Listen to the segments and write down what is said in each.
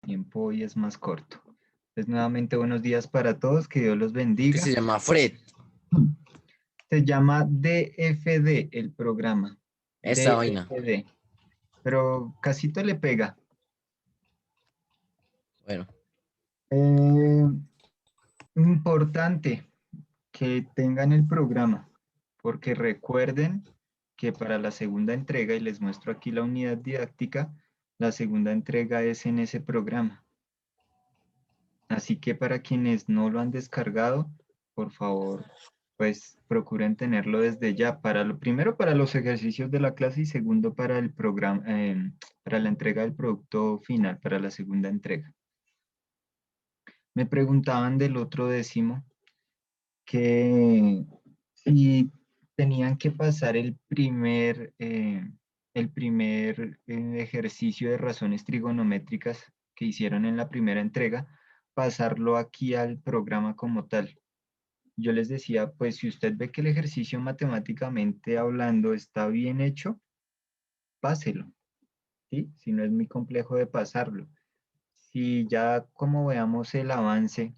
tiempo hoy es más corto. Entonces, nuevamente, buenos días para todos, que Dios los Que bendiga. se llama Fred. Se llama DFD el programa. Esa vaina. DFD. Pero casito le pega. Bueno, Importante que tengan el programa, porque recuerden que para la segunda entrega, y les muestro aquí la unidad didáctica, la segunda entrega es en ese programa. Así que para quienes no lo han descargado, por favor, pues procuren tenerlo desde ya. Primero para los ejercicios de la clase y segundo para el programa, para la entrega del producto final, para la segunda entrega. Me preguntaban del otro décimo que si tenían que pasar el primer ejercicio de razones trigonométricas que hicieron en la primera entrega, pasarlo aquí al programa como tal. Yo les decía, pues si usted ve que el ejercicio matemáticamente hablando está bien hecho, páselo, ¿sí? Si no es muy complejo de pasarlo. Si ya como veamos el avance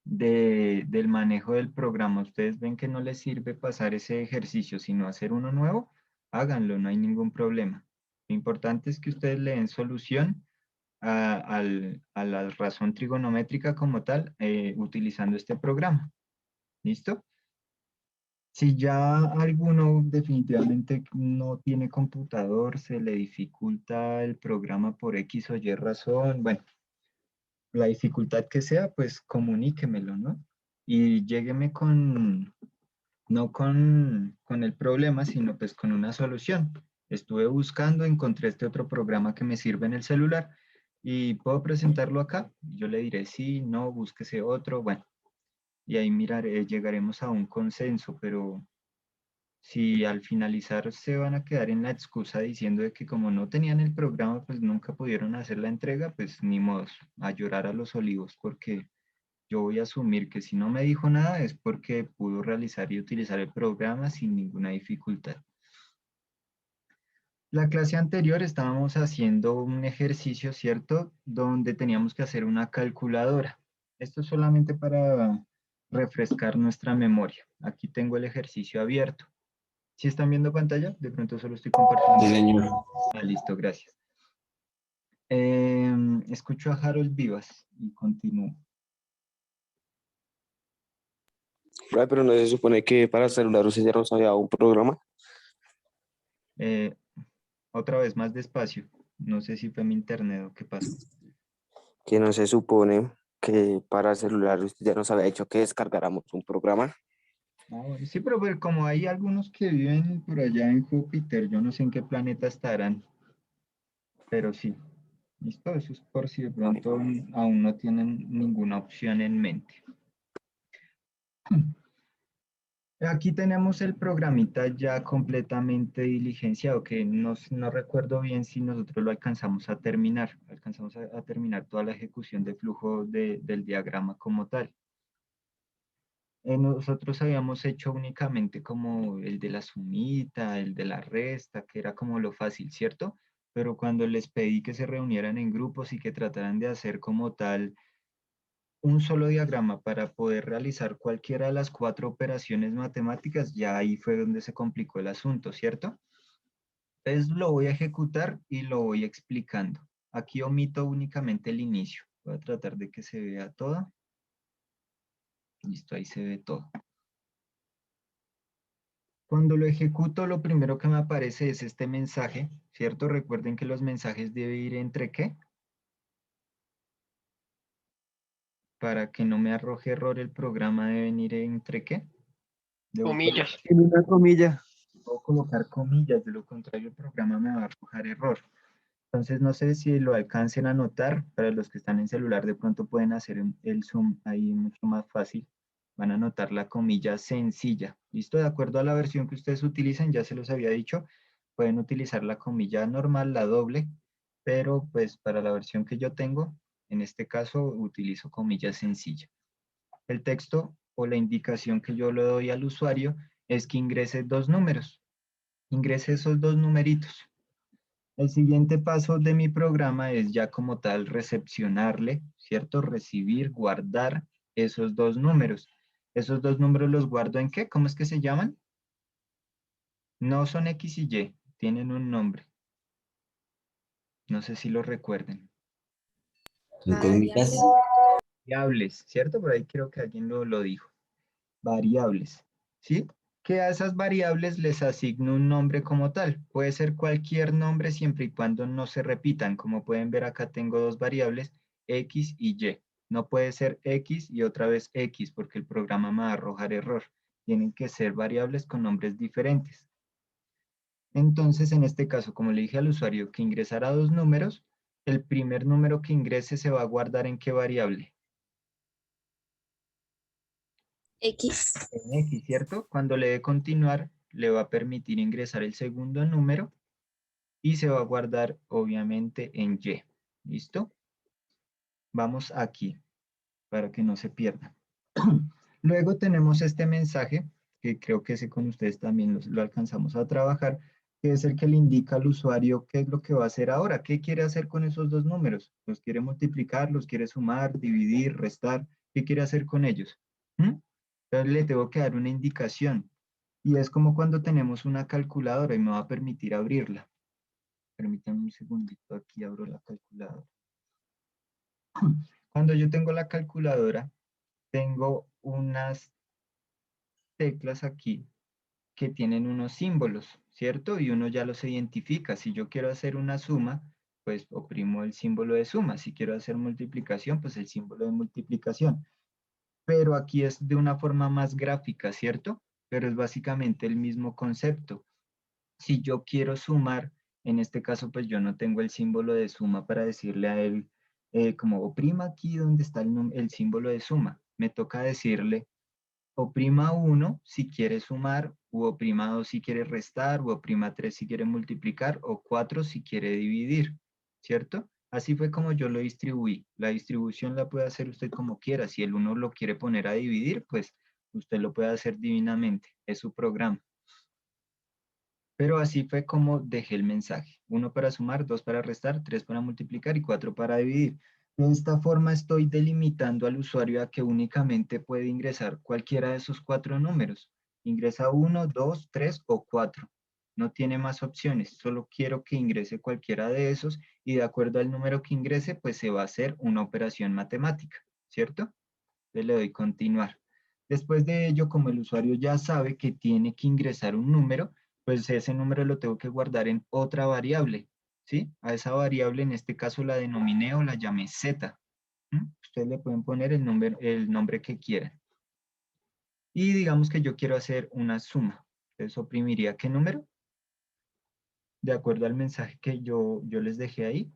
del manejo del programa, ustedes ven que no les sirve pasar ese ejercicio, sino hacer uno nuevo, háganlo, no hay ningún problema. Lo importante es que ustedes le den solución a la razón trigonométrica como tal, utilizando este programa. ¿Listo? Si ya alguno definitivamente no tiene computador, se le dificulta el programa por X o Y razón, bueno, la dificultad que sea, pues comuníquemelo, ¿no? Y llégueme no con el problema, sino pues con una solución. Estuve buscando, encontré este otro programa que me sirve en el celular y puedo presentarlo acá. Yo le diré sí, no, búsquese otro, bueno, y ahí llegaremos a un consenso, pero si al finalizar se van a quedar en la excusa diciendo de que como no tenían el programa, pues nunca pudieron hacer la entrega, pues ni modos, a llorar a los olivos, porque yo voy a asumir que si no me dijo nada es porque pudo realizar y utilizar el programa sin ninguna dificultad. La clase anterior estábamos haciendo un ejercicio, ¿cierto? Donde teníamos que hacer una calculadora. Esto es solamente para refrescar nuestra memoria. Aquí tengo el ejercicio abierto. ¿Sí están viendo pantalla? De pronto solo estoy sí, compartiendo. señor. Ah, listo, gracias. Escucho a Harold Vivas y continúo. Pero no se supone que para celular usted ya no sabía un programa. Eh, Otra vez más despacio. No sé si fue mi internet o qué pasó. Que no se supone que para celular usted ya nos había dicho que descargáramos un programa. Ah, bueno, sí, pero como hay algunos que viven por allá en Júpiter, yo no sé en qué planeta estarán, pero sí. Listo, eso es por si de pronto aún no tienen ninguna opción en mente. Aquí tenemos el programita ya completamente diligenciado, que no recuerdo bien si nosotros lo alcanzamos a terminar. Alcanzamos a terminar toda la ejecución de flujo del diagrama como tal. Nosotros habíamos hecho únicamente como el de la sumita, el de la resta, que era como lo fácil, ¿cierto? Pero cuando les pedí que se reunieran en grupos y que trataran de hacer como tal un solo diagrama para poder realizar cualquiera de las 4 operaciones matemáticas, ya ahí fue donde se complicó el asunto, ¿cierto? Entonces lo voy a ejecutar y lo voy explicando. Aquí omito únicamente el inicio. Voy a tratar de que se vea todo. Listo, ahí se ve todo. Cuando lo ejecuto, lo primero que me aparece es este mensaje, ¿cierto? Recuerden que los mensajes deben ir entre ¿qué? Para que no me arroje error el programa deben ir entre ¿qué? Comillas. En una comilla. Puedo colocar comillas, de lo contrario el programa me va a arrojar error. Entonces no sé si lo alcancen a notar, para los que están en celular de pronto pueden hacer el zoom ahí mucho más fácil. Van a notar la comilla sencilla. ¿Listo? De acuerdo a la versión que ustedes utilicen, ya se los había dicho, pueden utilizar la comilla normal, la doble, pero pues para la versión que yo tengo, en este caso utilizo comilla sencilla. El texto o la indicación que yo le doy al usuario es que ingrese 2 números. Ingrese esos 2 numeritos. El siguiente paso de mi programa es ya como tal recepcionarle, ¿cierto? Recibir, guardar esos dos números. Esos dos números los guardo ¿en qué? ¿Cómo es que se llaman? No son X y Y, tienen un nombre. No sé si lo recuerden. Incógnitas. Variables, ¿cierto? Por ahí creo que alguien lo dijo. Variables, ¿sí? Que a esas variables les asigno un nombre como tal. Puede ser cualquier nombre siempre y cuando no se repitan. Como pueden ver acá tengo dos variables, X y Y. No puede ser X y otra vez X porque el programa me va a arrojar error. Tienen que ser variables con nombres diferentes. Entonces, en este caso, como le dije al usuario que ingresara dos números, el primer número que ingrese se va a guardar ¿en qué variable? X. En X, ¿cierto? Cuando le dé continuar, le va a permitir ingresar el segundo número y se va a guardar, obviamente, en Y. ¿Listo? Vamos aquí, para que no se pierda. Luego tenemos este mensaje, que creo que ese con ustedes también lo alcanzamos a trabajar, que es el que le indica al usuario qué es lo que va a hacer ahora, qué quiere hacer con esos dos números. ¿Los quiere multiplicar, los quiere sumar, dividir, restar? ¿Qué quiere hacer con ellos? ¿Mm? Entonces le tengo que dar una indicación. Y es como cuando tenemos una calculadora y me va a permitir abrirla. Permítanme un segundito, aquí abro la calculadora. Cuando yo tengo la calculadora, tengo unas teclas aquí que tienen unos símbolos, ¿cierto? Y uno ya los identifica. Si yo quiero hacer una suma, pues oprimo el símbolo de suma. Si quiero hacer multiplicación, pues el símbolo de multiplicación. Pero aquí es de una forma más gráfica, ¿cierto? Pero es básicamente el mismo concepto. Si yo quiero sumar, en este caso, pues yo no tengo el símbolo de suma para decirle a él, como oprima aquí donde está el símbolo de suma. Me toca decirle oprima 1 si quiere sumar, u oprima 2 si quiere restar, u oprima 3 si quiere multiplicar, o 4 si quiere dividir, ¿cierto? Así fue como yo lo distribuí. La distribución la puede hacer usted como quiera. Si el uno lo quiere poner a dividir, pues usted lo puede hacer divinamente. Es su programa. Pero así fue como dejé el mensaje. 1 para sumar, 2 para restar, 3 para multiplicar y 4 para dividir. De esta forma estoy delimitando al usuario a que únicamente puede ingresar cualquiera de esos 4 números. Ingresa 1, 2, 3 o 4. No tiene más opciones, solo quiero que ingrese cualquiera de esos y de acuerdo al número que ingrese, pues se va a hacer una operación matemática, ¿cierto? Entonces le doy continuar. Después de ello, como el usuario ya sabe que tiene que ingresar un número, pues ese número lo tengo que guardar en otra variable, ¿sí? A esa variable en este caso la denominé o la llamé Z. Ustedes le pueden poner el nombre que quieran. Y digamos que yo quiero hacer una suma. Entonces oprimiría ¿qué número? De acuerdo al mensaje que yo les dejé ahí.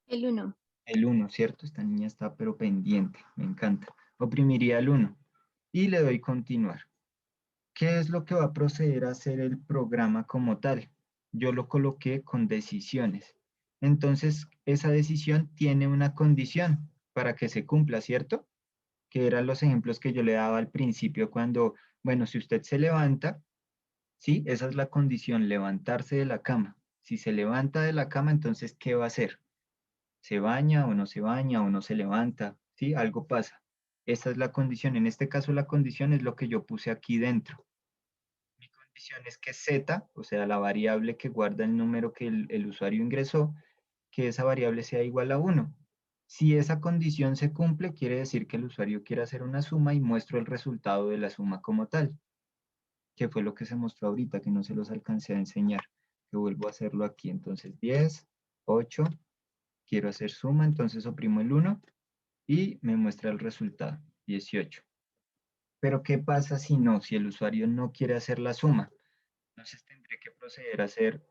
El 1. El 1, ¿cierto? Esta niña está pero pendiente, me encanta. Oprimiría el 1 y le doy continuar. ¿Qué es lo que va a proceder a hacer el programa como tal? Yo lo coloqué con decisiones. Entonces, esa decisión tiene una condición para que se cumpla, ¿cierto? Que eran los ejemplos que yo le daba al principio cuando, bueno, si usted se levanta, ¿sí? Esa es la condición, levantarse de la cama. Si se levanta de la cama, entonces, ¿qué va a hacer? ¿Se baña o no se baña o no se levanta? ¿Sí? Algo pasa. Esa es la condición. En este caso, la condición es lo que yo puse aquí dentro. Mi condición es que Z, o sea, la variable que guarda el número que el usuario ingresó, que esa variable sea igual a 1. Si esa condición se cumple, quiere decir que el usuario quiere hacer una suma y muestro el resultado de la suma como tal, que fue lo que se mostró ahorita, que no se los alcancé a enseñar, que vuelvo a hacerlo aquí. Entonces 10, 8, quiero hacer suma, entonces oprimo el 1 y me muestra el resultado, 18. Pero ¿qué pasa si no? Si el usuario no quiere hacer la suma. Entonces tendré que proceder a hacer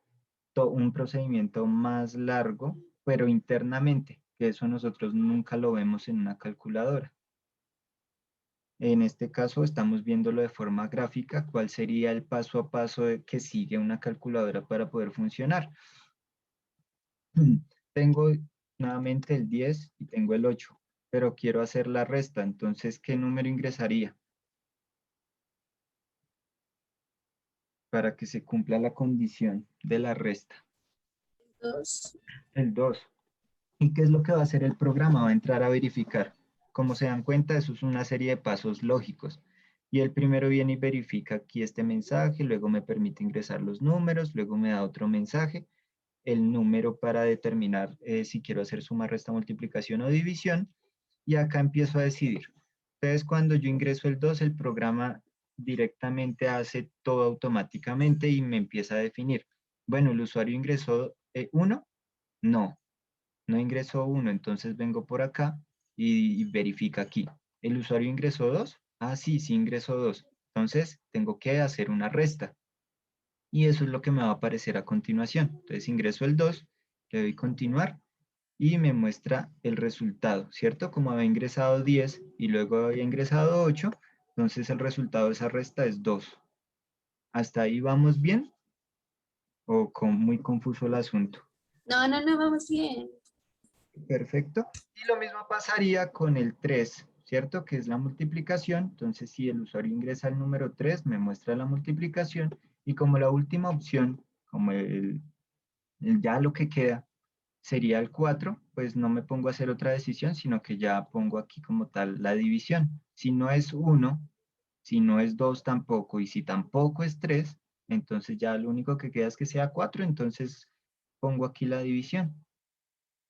un procedimiento más largo, pero internamente, que eso nosotros nunca lo vemos en una calculadora. En este caso estamos viéndolo de forma gráfica, cuál sería el paso a paso que sigue una calculadora para poder funcionar. Tengo nuevamente el 10 y tengo el 8, pero quiero hacer la resta, entonces, ¿qué número ingresaría? para que se cumpla la condición de la resta. 2. El 2. ¿Y qué es lo que va a hacer el programa? Va a entrar a verificar. Como se dan cuenta, eso es una serie de pasos lógicos. Y el primero viene y verifica aquí este mensaje, luego me permite ingresar los números, luego me da otro mensaje, el número para determinar si quiero hacer suma, resta, multiplicación o división, y acá empiezo a decidir. Entonces, cuando yo ingreso el 2, el programa directamente hace todo automáticamente y me empieza a definir. Bueno, ¿el usuario ingresó 1? No, no ingresó 1, entonces vengo por acá y verifica aquí. ¿El usuario ingresó 2? Ah, sí, sí ingresó 2. Entonces, tengo que hacer una resta. Y eso es lo que me va a aparecer a continuación. Entonces, ingreso el 2, le doy continuar y me muestra el resultado, ¿cierto? Como había ingresado 10 y luego había ingresado 8, entonces el resultado de esa resta es 2. ¿Hasta ahí vamos bien? ¿O muy confuso el asunto? No, no, no, vamos bien. Perfecto. Y lo mismo pasaría con el 3, ¿cierto? Que es la multiplicación. Entonces, si el usuario ingresa el número 3, me muestra la multiplicación. Y como la última opción, como ya lo que queda sería el 4, pues no me pongo a hacer otra decisión, sino que ya pongo aquí como tal la división. Si no es 1, si no es 2 tampoco, y si tampoco es 3, entonces ya lo único que queda es que sea 4, entonces pongo aquí la división.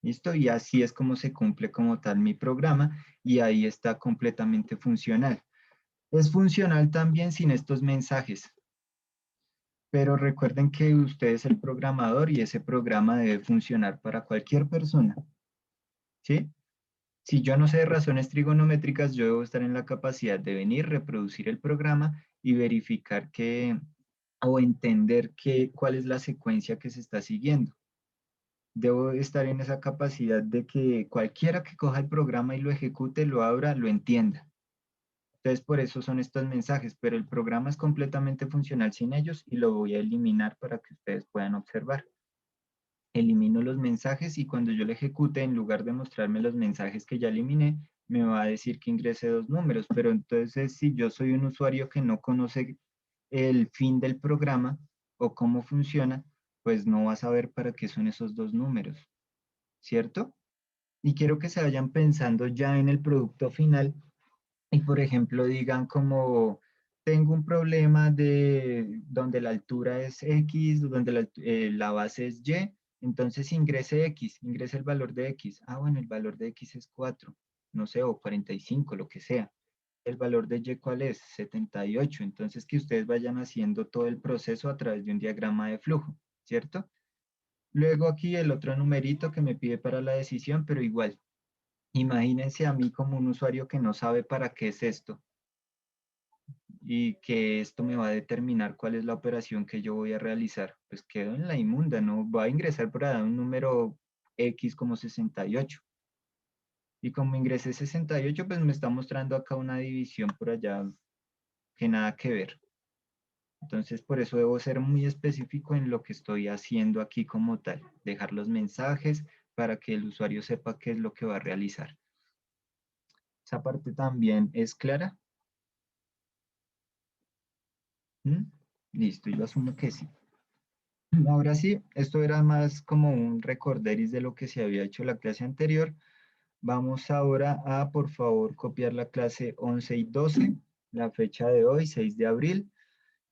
¿Listo? Y así es como se cumple como tal mi programa y ahí está completamente funcional. Es funcional también sin estos mensajes, pero recuerden que usted es el programador y ese programa debe funcionar para cualquier persona, ¿sí? Si yo no sé de razones trigonométricas, yo debo estar en la capacidad de venir, reproducir el programa y verificar o entender cuál es la secuencia que se está siguiendo. Debo estar en esa capacidad de que cualquiera que coja el programa y lo ejecute, lo abra, lo entienda. Entonces, por eso son estos mensajes, pero el programa es completamente funcional sin ellos y lo voy a eliminar para que ustedes puedan observar. Elimino los mensajes y cuando yo lo ejecute, en lugar de mostrarme los mensajes que ya eliminé, me va a decir que ingrese 2 números. Pero entonces, si yo soy un usuario que no conoce el fin del programa o cómo funciona, pues no va a saber para qué son esos 2 números, ¿cierto? Y quiero que se vayan pensando ya en el producto final y, por ejemplo, digan como, tengo un problema de donde la altura es X, donde la base es Y, entonces ingrese X, ingrese el valor de X. Ah, bueno, el valor de X es 4, no sé, o 45, lo que sea. ¿El valor de Y cuál es? 78. Entonces, que ustedes vayan haciendo todo el proceso a través de un diagrama de flujo, ¿cierto? Luego aquí el otro numerito que me pide para la decisión, pero igual, imagínense a mí como un usuario que no sabe para qué es esto y que esto me va a determinar cuál es la operación que yo voy a realizar. Pues quedo en la inmunda, ¿no? Voy a ingresar por ahí un número X como 68. Y como ingresé 68, pues me está mostrando acá una división por allá que nada que ver. Entonces, por eso debo ser muy específico en lo que estoy haciendo aquí como tal. Dejar los mensajes para que el usuario sepa qué es lo que va a realizar. Esa parte también es clara. ¿Mm? Listo, yo asumo que sí. Ahora sí, esto era más como un recorderis de lo que se había hecho la clase anterior. Vamos ahora a, por favor, copiar la clase 11 y 12, la fecha de hoy, 6 de abril,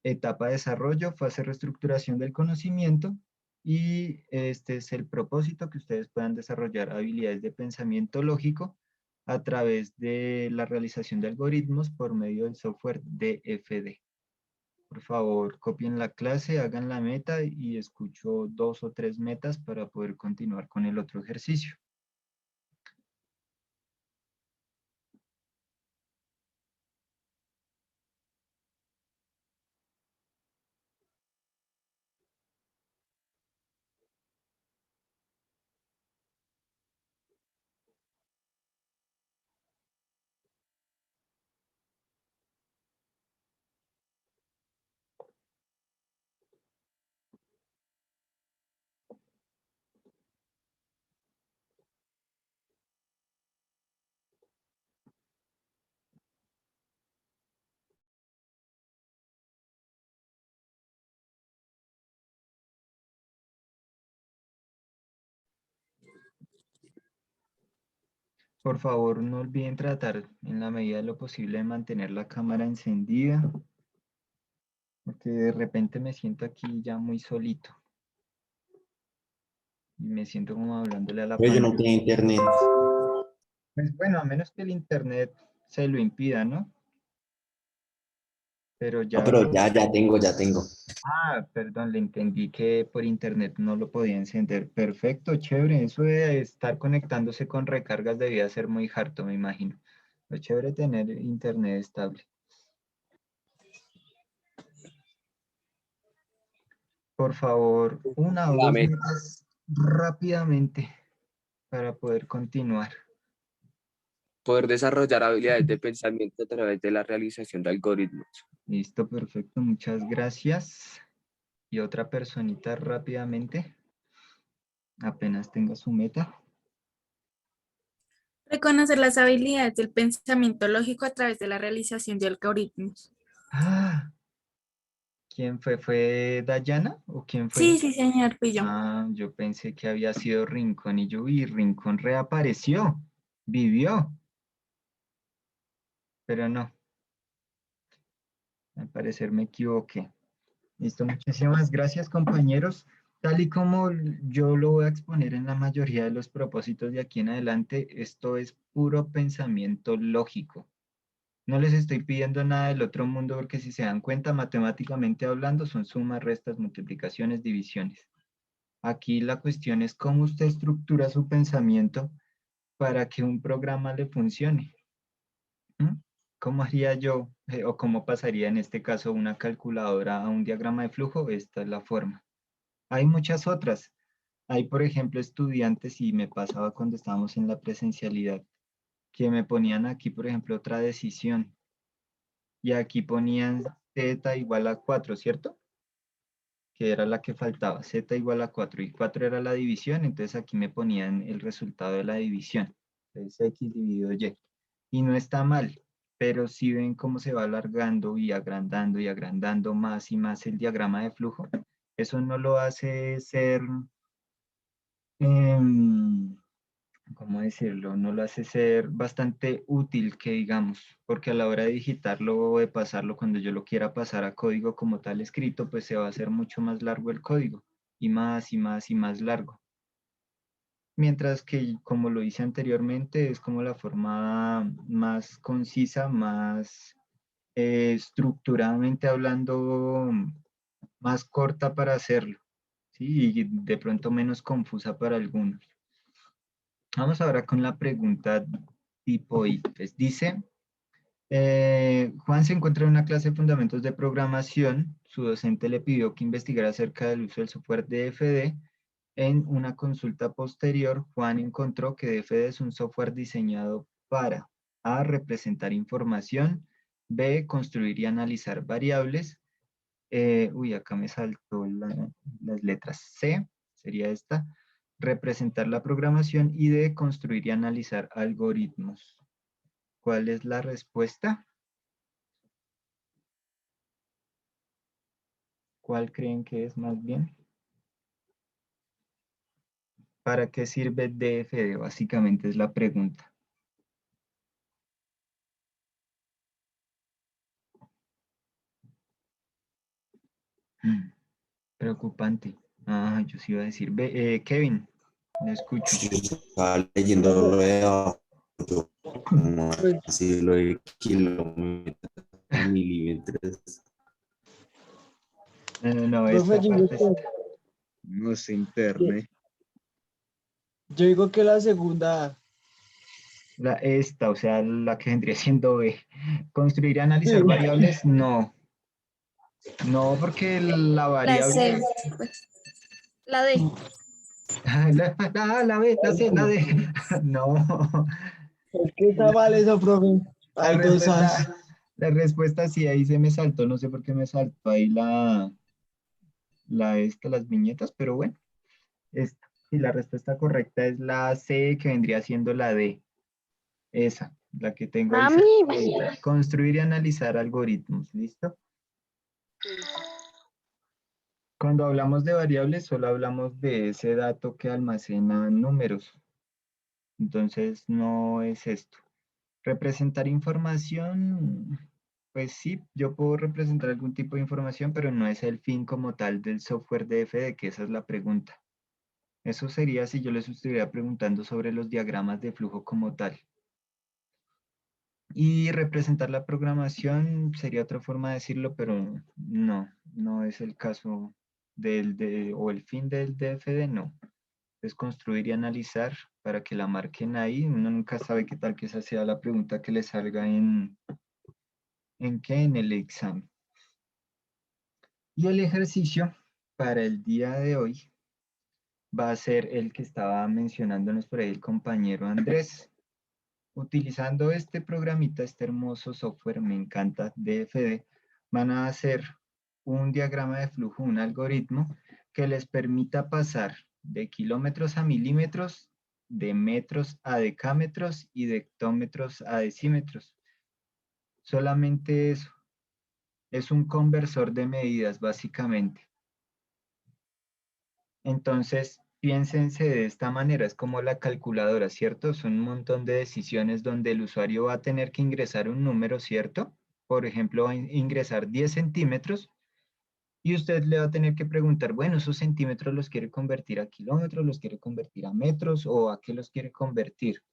etapa de desarrollo, fase reestructuración del conocimiento, y este es el propósito, que ustedes puedan desarrollar habilidades de pensamiento lógico a través de la realización de algoritmos por medio del software DFD. Por favor, copien la clase, hagan la meta y escucho 2 o 3 metas para poder continuar con el otro ejercicio. Por favor, no olviden tratar en la medida de lo posible de mantener la cámara encendida, porque de repente me siento aquí ya muy solito y me siento como hablándole a la Pero yo no pantalla. tenía internet. Pues bueno, a menos que el internet se lo impida, ¿no? Pero No, ya, pero ya tengo. perdón, le entendí que por internet no lo podía encender. Perfecto, chévere. Eso de estar conectándose con recargas debía ser muy harto, me imagino. Lo chévere tener internet estable. Por favor, una o La dos meta. metas rápidamente para poder continuar. Poder desarrollar habilidades de pensamiento a través de la realización de algoritmos. Listo, perfecto, muchas gracias. Y otra personita rápidamente, apenas tenga su meta. Reconocer las habilidades del pensamiento lógico a través de la realización de algoritmos. Ah, ¿quién fue? ¿Fue Dayana o quién fue? Sí, sí, señor, fui yo. Yo pensé que había sido Rincón y yo vi, Rincón reapareció, vivió, pero no, al parecer me equivoqué. Listo, muchísimas gracias, compañeros. Tal y como yo lo voy a exponer en la mayoría de los propósitos de aquí en adelante, esto es puro pensamiento lógico. No les estoy pidiendo nada del otro mundo porque si se dan cuenta, matemáticamente hablando, son sumas, restas, multiplicaciones, divisiones. Aquí la cuestión es cómo usted estructura su pensamiento para que un programa le funcione. ¿Mm? ¿Cómo haría yo o cómo pasaría en este caso una calculadora a un diagrama de flujo? Esta es la forma. Hay muchas otras. Hay, por ejemplo, estudiantes, y me pasaba cuando estábamos en la presencialidad, que me ponían aquí, por ejemplo, otra decisión. Y aquí ponían z igual a 4, ¿cierto? Que era la que faltaba, z igual a 4. Y 4 era la división, entonces aquí me ponían el resultado de la división. Entonces x dividido y. Y no está mal, pero si ven cómo se va alargando y agrandando más y más el diagrama de flujo, eso no lo hace ser em, ¿cómo decirlo? No lo hace ser bastante útil, que digamos, porque a la hora de digitarlo o de pasarlo, cuando yo lo quiera pasar a código como tal escrito, pues se va a hacer mucho más largo el código, y más y más y más largo. Mientras que, como lo hice anteriormente, es como la forma más concisa, más estructuradamente hablando, más corta para hacerlo, ¿sí? Y de pronto menos confusa para algunos. Vamos ahora con la pregunta tipo ITFES. Dice, Juan se encuentra en una clase de fundamentos de programación. Su docente le pidió que investigara acerca del uso del software DFD. En una consulta posterior, Juan encontró que DFD es un software diseñado para A, representar información, B, construir y analizar variables. Acá me saltó las letras. C, sería esta, representar la programación, y D, construir y analizar algoritmos. ¿Cuál es la respuesta? ¿Cuál creen que es más bien? ¿Para qué sirve DFD? Básicamente es la pregunta. Preocupante. Yo sí iba a decir. Kevin, le escucho. Yo estaba leyendo lo de abajo, yo, como así lo de kilómetros, milímetros. No, Profe, esta parte está. No sé, internet. yo digo que la segunda. Esta, o sea, la que vendría siendo B. ¿Construir y analizar Sí. variables? No. No, porque la La C, variable. pues, la D. La B, la C, la D. No. Es que está mal eso, profe. La Hay dos As. respuesta, la respuesta sí, ahí se me saltó. No sé por qué me saltó ahí las viñetas, pero bueno. Sí, la respuesta correcta es la C, que vendría siendo la D. Esa, la que tengo ahí. Construir y analizar algoritmos. ¿Listo? Cuando hablamos de variables, solo hablamos de ese dato que almacena números. Entonces no es esto. Representar información, pues sí, yo puedo representar algún tipo de información, pero no es el fin como tal del software DFD, que esa es la pregunta. Eso sería si yo les estuviera preguntando sobre los diagramas de flujo como tal. Y representar la programación sería otra forma de decirlo, pero no es el caso o el fin del DFD, no. Es construir y analizar para que la marquen ahí. Uno nunca sabe qué tal que esa sea la pregunta que le salga ¿en qué? En el examen. Y el ejercicio para el día de hoy va a ser el que estaba mencionándonos por ahí el compañero Andrés. Utilizando este programita, este hermoso software, me encanta, DFD, van a hacer un diagrama de flujo, un algoritmo que les permita pasar de kilómetros a milímetros, de metros a decámetros y de hectómetros a decímetros. Solamente eso. Es un conversor de medidas, básicamente. Entonces, piénsense de esta manera, es como la calculadora, ¿cierto? Son un montón de decisiones donde el usuario va a tener que ingresar un número, ¿cierto? Por ejemplo, va a ingresar 10 centímetros y usted le va a tener que preguntar, bueno, esos centímetros los quiere convertir a kilómetros, los quiere convertir a metros o a qué los quiere convertir.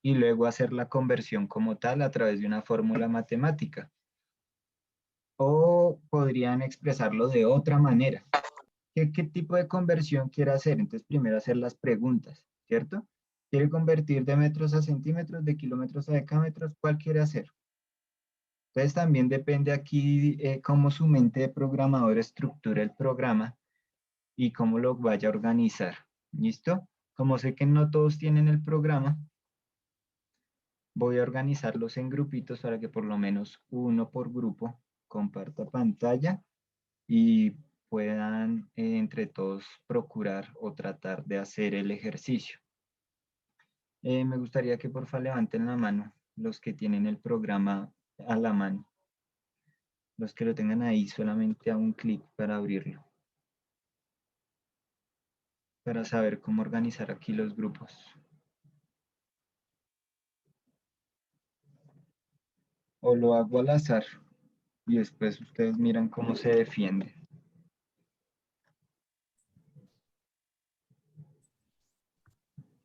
Y luego hacer la conversión como tal a través de una fórmula matemática. O podrían expresarlo de otra manera. ¿Qué tipo de conversión quiere hacer? Entonces, primero hacer las preguntas, ¿cierto? ¿Quiere convertir de metros a centímetros, de kilómetros a decámetros? ¿Cuál quiere hacer? Entonces, también depende aquí cómo su mente de programador estructura el programa y cómo lo vaya a organizar. ¿Listo? Como sé que no todos tienen el programa, voy a organizarlos en grupitos para que por lo menos uno por grupo comparta pantalla y puedan entre todos procurar o tratar de hacer el ejercicio. Me gustaría que por favor levanten la mano los que tienen el programa a la mano. Los que lo tengan ahí solamente a un clic para abrirlo. Para saber cómo organizar aquí los grupos. O lo hago al azar y después ustedes miran cómo se defiende.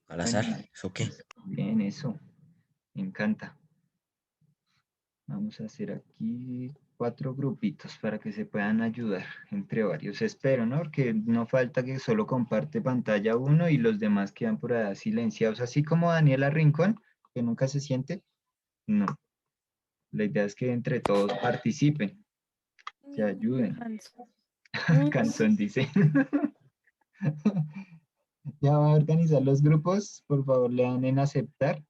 Al azar, ¿eso qué? Bien, eso. Me encanta. Vamos a hacer aquí 4 grupitos para que se puedan ayudar entre varios. Espero, ¿no? Porque no falta que solo comparte pantalla uno y los demás quedan por allá silenciados. Así como Daniela Rincón, que nunca se siente. No. La idea es que entre todos participen, se ayuden. Cansón dice. Ya va a organizar los grupos. Por favor, le dan en aceptar.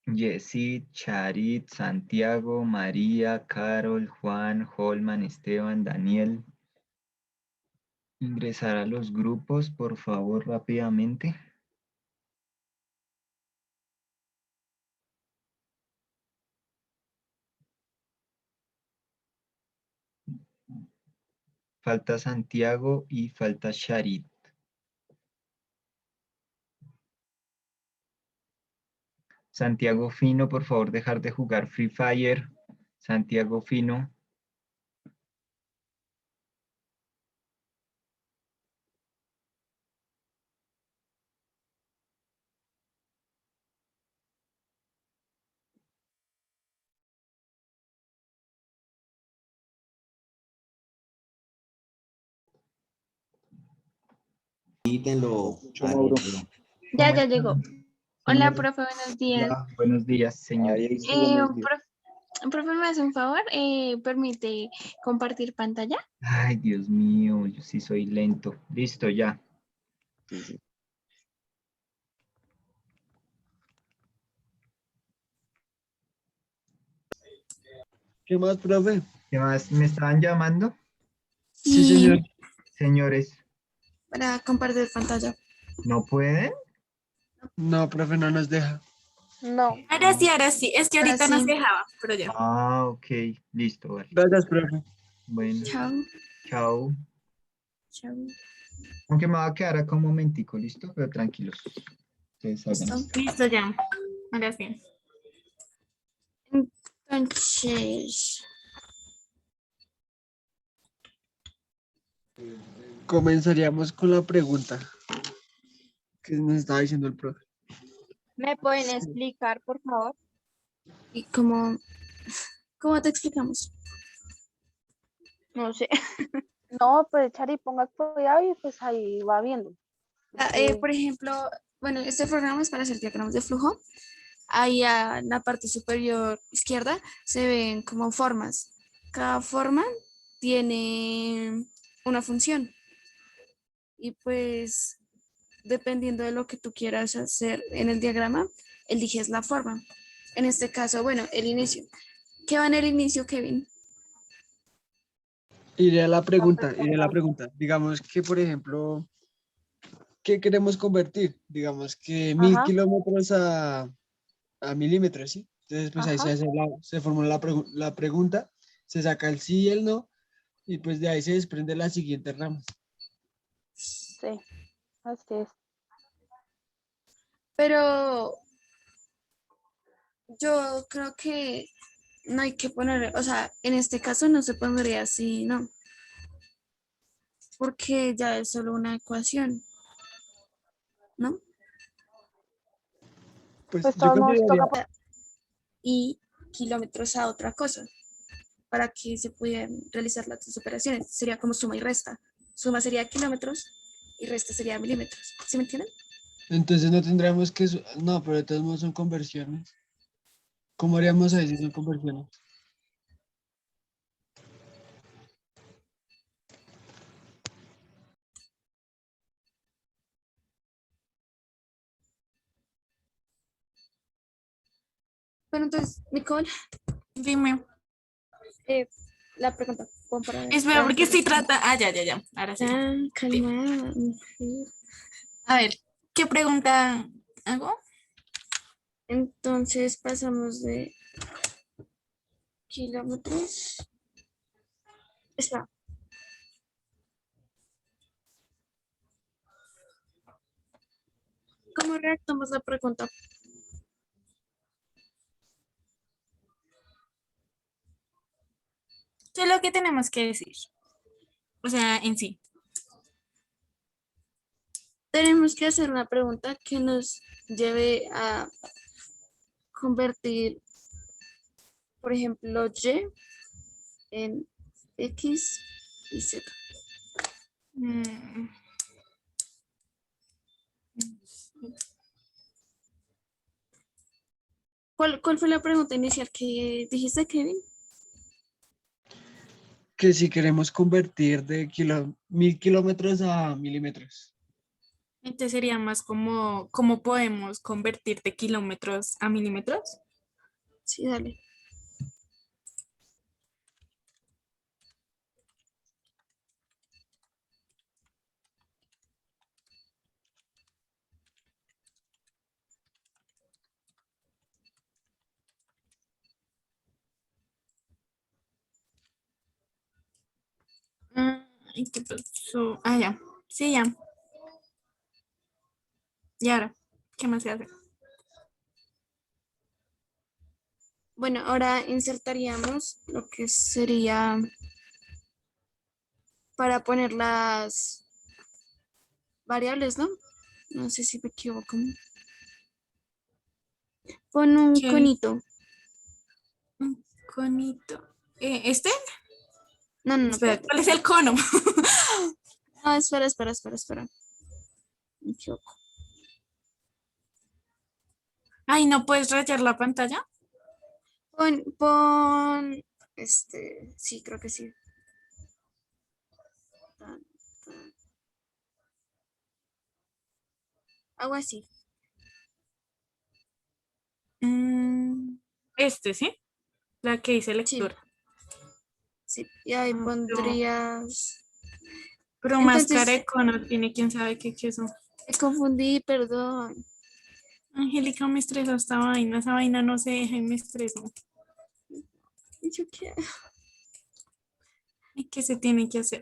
Yesid, Charit, Santiago, María, Carol, Juan, Holman, Esteban, Daniel. Ingresar a los grupos, por favor, rápidamente. Falta Santiago y falta Charit. Santiago Fino, por favor, dejar de jugar Free Fire. Santiago Fino. Quítenlo. Ya llegó. Hola, Señor, profe, buenos días. buenos días, señor. Ahí sí, buenos días. Profe, ¿me hace un favor? ¿Permite compartir pantalla? Ay, Dios mío, yo sí soy lento. Listo, ya. Sí, sí. ¿Qué más, profe? ¿Qué más? ¿Me estaban llamando? Sí, señor. Señores, Para compartir pantalla. ¿No pueden? No, profe, no nos deja. No. Ahora sí. Es que ahorita nos sí. dejaba, pero ya. Ah, ok. Listo, vale. Gracias, profe. Bueno, Chao. chao. Chao. Aunque me va a quedar acá un momentico, ¿listo? Pero tranquilos. Ustedes hagan esto. Listo ya. Ahora sí. Entonces, Comenzaríamos con la pregunta que nos estaba diciendo el profe. ¿me pueden explicar, por favor? ¿Y cómo te explicamos? No sé. No, pues Chari, ponga cuidado y pues ahí va viendo. Por ejemplo, bueno, este programa es para hacer diagramas de flujo. Ahí en la parte superior izquierda se ven como formas. Cada forma tiene una función. Y pues, dependiendo de lo que tú quieras hacer en el diagrama, eliges la forma. En este caso, bueno, el inicio. ¿Qué va en el inicio, Kevin? Iré a la pregunta. Digamos que, por ejemplo, ¿qué queremos convertir? Digamos que 1000 Ajá. kilómetros a milímetros, ¿sí? Entonces, pues ahí Ajá. se formula la pregunta, se saca el sí y el no, y pues de ahí se desprende la siguiente rama. Sí, así es. Pero yo creo que no hay que poner, o sea, en este caso no se pondría así, ¿no? Porque ya es solo una ecuación, ¿no? Pues Pues yo todos nos consideraría, toca. Y kilómetros a otra cosa para que se pudieran realizar las dos operaciones. Sería como suma y resta. Suma sería kilómetros y resta sería milímetros. ¿Sí me entienden? entonces no tendríamos que, no, pero de todos modos son conversiones. ¿Cómo haríamos ahí si son conversiones? Bueno, entonces, Nicole, Dime. la pregunta. Espera, porque estoy tratando. Ah, ya. Ahora sí. Calma. A ver, ¿qué pregunta hago? Entonces pasamos de kilómetros. Espera. ¿Cómo redactamos la pregunta? ¿Qué es lo que tenemos que decir? O sea, en sí. Tenemos que hacer una pregunta que nos lleve a convertir, por ejemplo, Y en X y Z. Mm, ¿Cuál fue la pregunta inicial que dijiste, Kevin? Que si queremos convertir de 1000 kilómetros a milímetros. Entonces sería más como cómo podemos convertir de kilómetros a milímetros. Sí, dale. ¿Y qué pasó? Ah, ya. Sí, ya. ¿Y ahora? ¿Qué más se hace? Bueno, ahora insertaríamos lo que sería para poner las variables, ¿no? No sé si me equivoco. Pon un ¿Qué? conito. Un conito. ¿Este? No, Espera, espérate. ¿cuál es el cono? No, espera. Me equivoco. Ay, ¿no puedes rayar la pantalla? Sí, creo que sí. Algo así. Este, ¿sí? La que dice Sí, lectura. sí. Y ahí Ah, pondrías. pero Entonces, máscara de cono tiene quién sabe qué queso. Me confundí, perdón. Angélica, me estresó esa vaina no se deja y me estresó. ¿Y yo qué? ¿Y qué se tiene que hacer?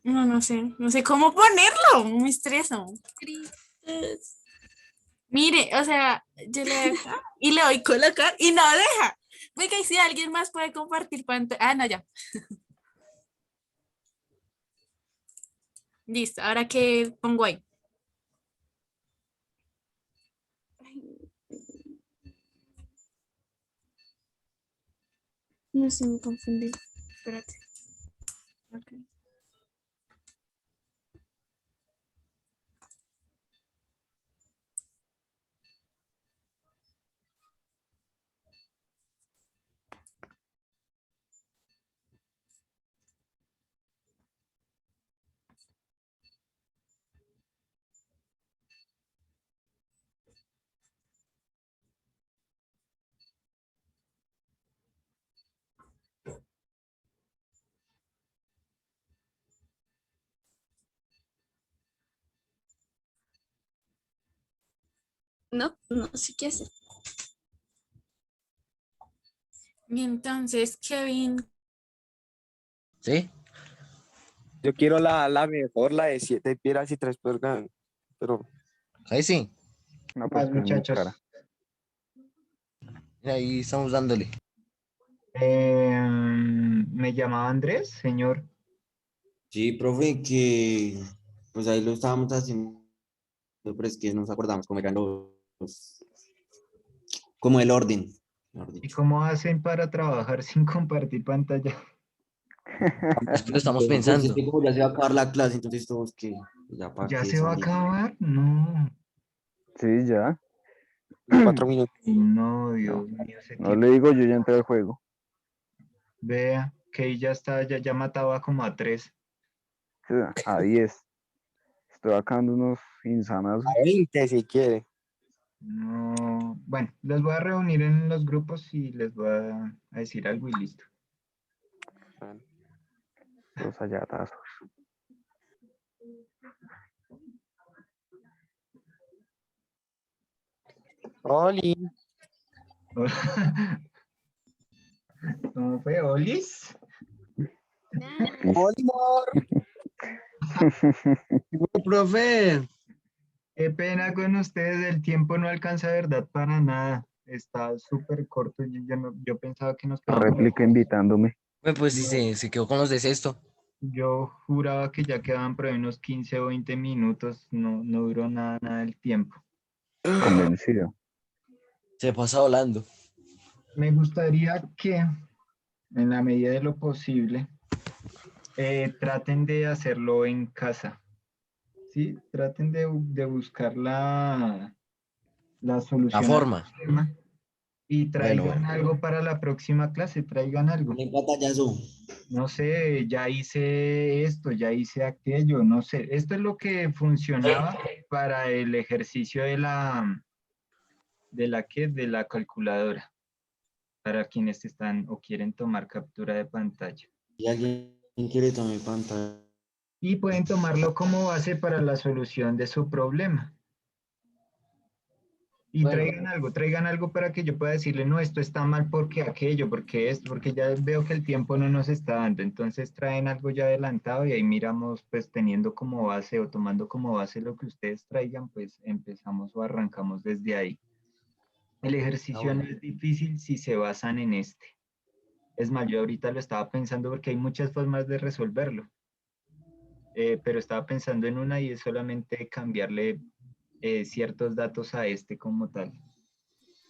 No sé cómo ponerlo, me estreso. Gritos. Mire, o sea, yo le doy acá y le doy colocar y no deja. Venga, y si alguien más puede compartir pantalla. Ah, no, ya. Listo, ahora qué pongo ahí. No sé, me confundí. Espérate. Ok. No, no sé qué hacer. Y entonces, Kevin, ¿Sí? Yo quiero la mejor, la de 7 piedras y 3 pergas, pero Ahí sí. No, pues Más que es muy cara. muchachos. Mira, ahí estamos dándole. Me llamaba Andrés, señor. Sí, profe, que pues ahí lo estábamos haciendo, pero es que nos acordamos cómo eran como el orden, mejor ¿Y dicho. cómo hacen para trabajar sin compartir pantalla? Es que lo estamos Pues es pensando. que como ya se va a acabar la clase, entonces todos que ya para ¿Ya qué se va a salir. acabar? No. Sí, ya. 4 minutos. No, No, Dios mío, ese no tiempo. le digo, yo ya entré al juego. Vea, que ya está, ya mataba como a 3. Sí, a 10. Estoy sacando unos insanazos. A 20 si quiere. No. Bueno, los voy a reunir en los grupos y les voy a decir algo y listo. Los allatazos. Oli. ¿Cómo fue, Olis? Oli, amor. Profe, Qué pena con ustedes, el tiempo no alcanza, ¿verdad? Para nada. Está súper corto. Yo pensaba que nos quedábamos. Réplica invitándome. Bueno, pues sí, Yo, se quedó con los de sexto. yo juraba que ya quedaban por ahí unos 15 o 20 minutos. No, no duró nada el tiempo. Convencido. Se pasa volando. Me gustaría que, en la medida de lo posible, traten de hacerlo en casa. ¿Sí? Traten de buscar la La solución al forma. problema y Bueno, traigan algo para la próxima clase, traigan algo. Un pantallazo. No sé, ya hice esto, ya hice aquello, no sé. Esto es lo que funcionaba para el ejercicio de la calculadora, para quienes están o quieren tomar captura de pantalla. Si alguien quiere tomar pantalla. Y pueden tomarlo como base para la solución de su problema. Y bueno, traigan algo para que yo pueda decirle, no, esto está mal porque aquello, porque esto, porque ya veo que el tiempo no nos está dando. Entonces traen algo ya adelantado y ahí miramos, pues teniendo como base o tomando como base lo que ustedes traigan, pues empezamos o arrancamos desde ahí. El ejercicio no bueno. es difícil si se basan en este. Es más, yo ahorita lo estaba pensando porque hay muchas formas de resolverlo. Pero estaba pensando en una y es solamente cambiarle ciertos datos a este como tal.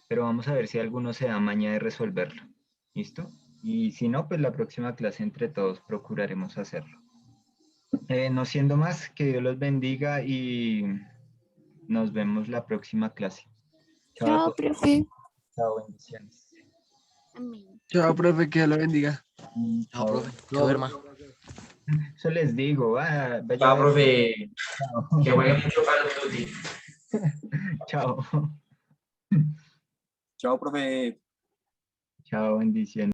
Pero vamos a ver si alguno se da maña de resolverlo. ¿Listo? Y si no, pues la próxima clase entre todos procuraremos hacerlo. No siendo más, que Dios los bendiga y nos vemos la próxima clase. Chao a Chao, todos. profe. Chao, bendiciones. Amén. chao, profe, que Dios lo bendiga. Chao, profe. Que Chao. duerma. Eso les digo. Vaya Chao, a ver. profe. Chao. Que juegue mucho Call of Duty. Chao. Chao, profe. Chao, bendiciones.